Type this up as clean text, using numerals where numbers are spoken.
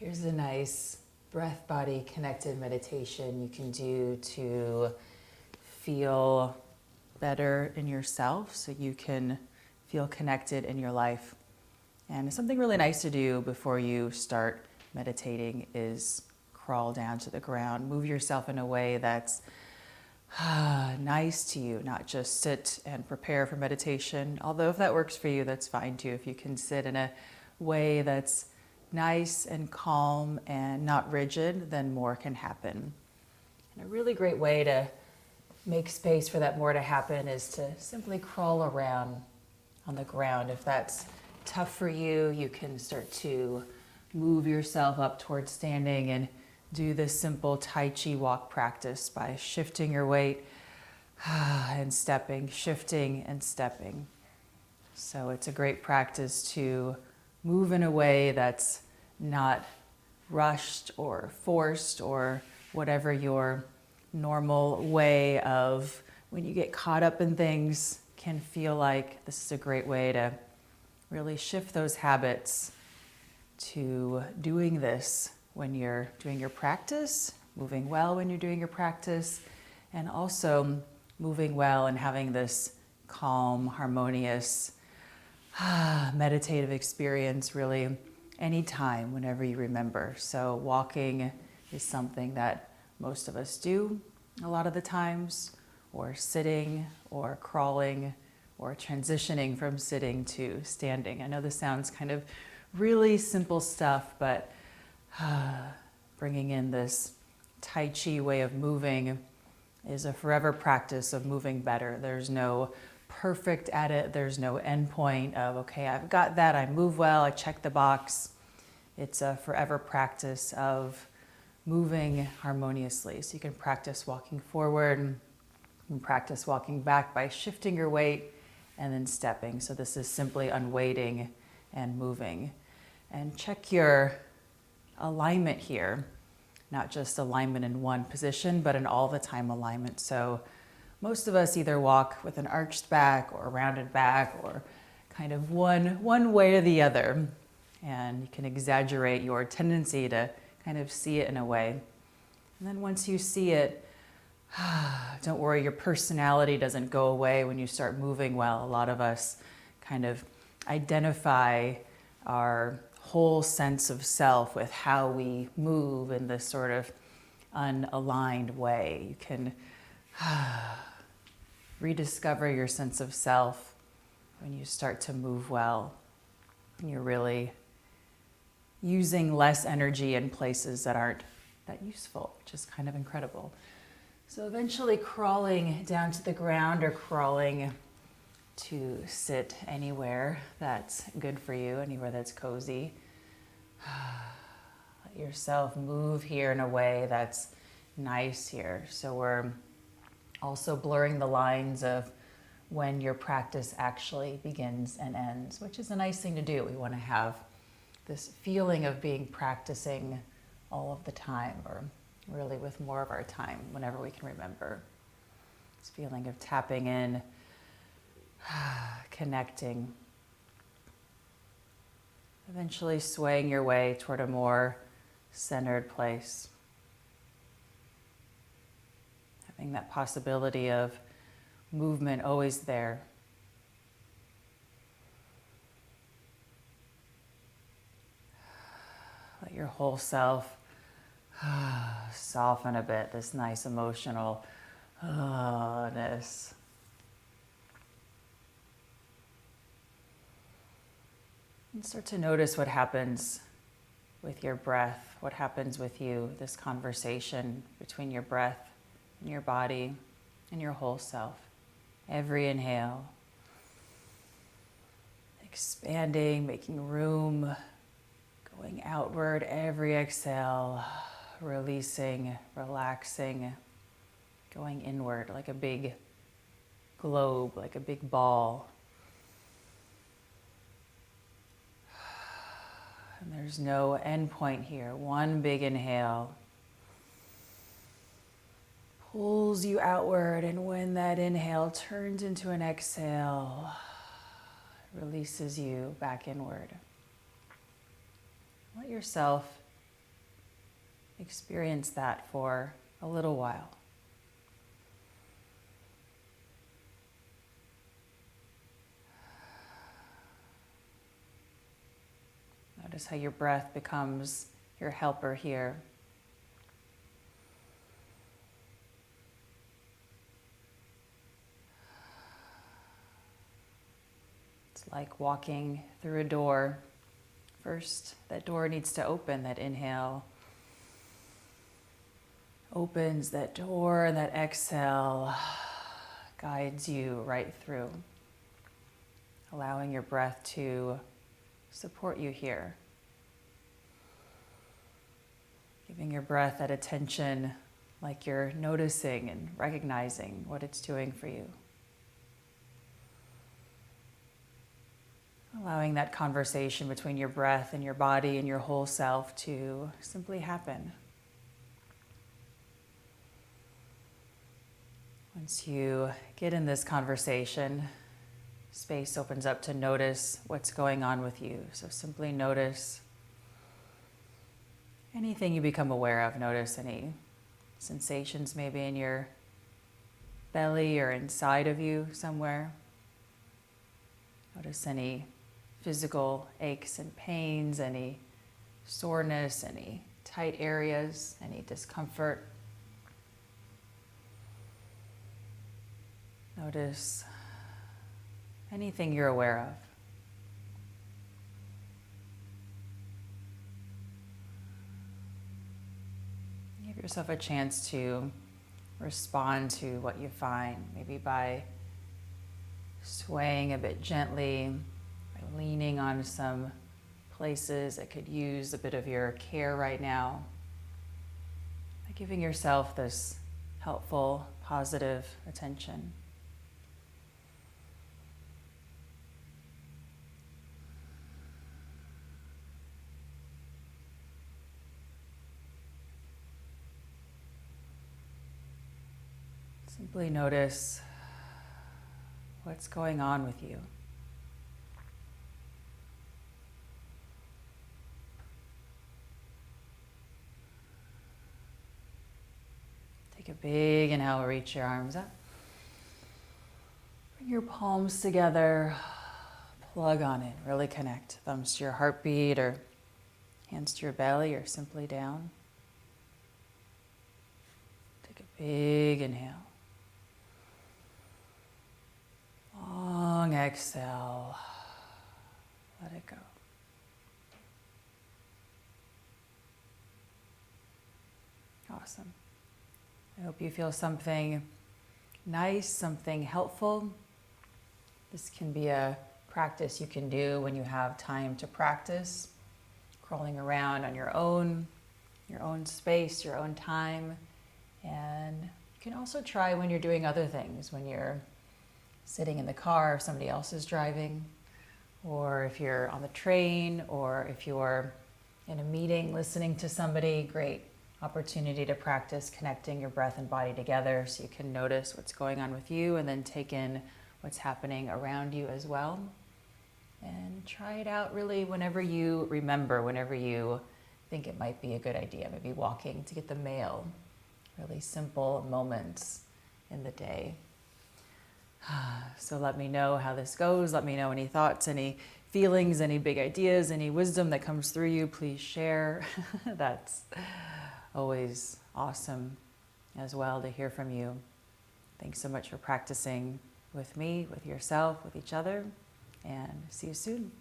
Here's a nice breath body connected meditation you can do to feel better in yourself so you can feel connected in your life. And something really nice to do before you start meditating is crawl down to the ground. Move yourself in a way that's nice to you, not just sit and prepare for meditation. Although if that works for you, that's fine too. If you can sit in a way that's nice and calm and not rigid, then more can happen. And a really great way to make space for that more to happen is to simply crawl around on the ground. If that's tough for you, you can start to move yourself up towards standing and do this simple Tai Chi walk practice by shifting your weight and stepping, shifting and stepping. So it's a great practice to move in a way that's not rushed or forced or whatever your normal way of when you get caught up in things can feel like. This is a great way to really shift those habits to doing this when you're doing your practice, moving well when you're doing your practice, and also moving well and having this calm, harmonious, meditative experience really anytime, whenever you remember. So walking is something that most of us do a lot of the times, or sitting, or crawling, or transitioning from sitting to standing. I know this sounds kind of really simple stuff, but bringing in this Tai Chi way of moving is a forever practice of moving better. There's no perfect at it. There's no end point of, okay, I've got that, I move well, I check the box. It's a forever practice of moving harmoniously. So you can practice walking forward and practice walking back by shifting your weight and then stepping. So this is simply unweighting and moving. And check your alignment here, not just alignment in one position, but an all the time alignment. So most of us either walk with an arched back or a rounded back or kind of one way or the other. And you can exaggerate your tendency to kind of see it in a way. And then once you see it, don't worry, your personality doesn't go away when you start moving well. A lot of us kind of identify our whole sense of self with how we move in this sort of unaligned way. You can rediscover your sense of self when you start to move well. And you're really using less energy in places that aren't that useful, which is kind of incredible. So eventually crawling down to the ground or crawling to sit anywhere that's good for you, anywhere that's cozy. Let yourself move here in a way that's nice here. So we're also blurring the lines of when your practice actually begins and ends, which is a nice thing to do. We want to have this feeling of being practicing all of the time, or really with more of our time whenever we can remember. This feeling of tapping in, connecting, eventually swaying your way toward a more centered place. Having that possibility of movement always there. Let your whole self soften a bit, this nice emotional ness. And start to notice what happens with your breath, what happens with you, this conversation between your breath and your body and your whole self. Every inhale, expanding, making room, going outward. Every exhale, releasing, relaxing, going inward like a big globe, like a big ball. And there's no end point here. One big inhale pulls you outward, and when that inhale turns into an exhale, it releases you back inward. Let yourself experience that for a little while. Notice how your breath becomes your helper here. It's like walking through a door. First, that door needs to open. That inhale opens that door, and that exhale guides you right through, allowing your breath to support you here. Giving your breath that attention, like you're noticing and recognizing what it's doing for you. Allowing that conversation between your breath and your body and your whole self to simply happen. Once you get in this conversation, space opens up to notice what's going on with you. So simply notice anything you become aware of. Notice any sensations maybe in your belly or inside of you somewhere. Notice any physical aches and pains, any soreness, any tight areas, any discomfort. Notice anything you're aware of. Give yourself a chance to respond to what you find, maybe by swaying a bit gently, by leaning on some places that could use a bit of your care right now, by giving yourself this helpful, positive attention. Simply notice what's going on with you. Take a big inhale, reach your arms up. Bring your palms together, plug on in, really connect. Thumbs to your heartbeat or hands to your belly or simply down. Take a big inhale. Long exhale. Let it go. Awesome. I hope you feel something nice, something helpful. This can be a practice you can do when you have time to practice, crawling around on your own space, your own time. And you can also try when you're doing other things, when you're sitting in the car if somebody else is driving, or if you're on the train, or if you're in a meeting listening to somebody. Great opportunity to practice connecting your breath and body together so you can notice what's going on with you and then take in what's happening around you as well. And try it out really whenever you remember, whenever you think it might be a good idea. Maybe walking to get the mail. Really simple moments in the day. So let me know how this goes. Let me know any thoughts, any feelings, any big ideas, any wisdom that comes through you. Please share. That's always awesome as well to hear from you. Thanks so much for practicing with me, with yourself, with each other, and see you soon.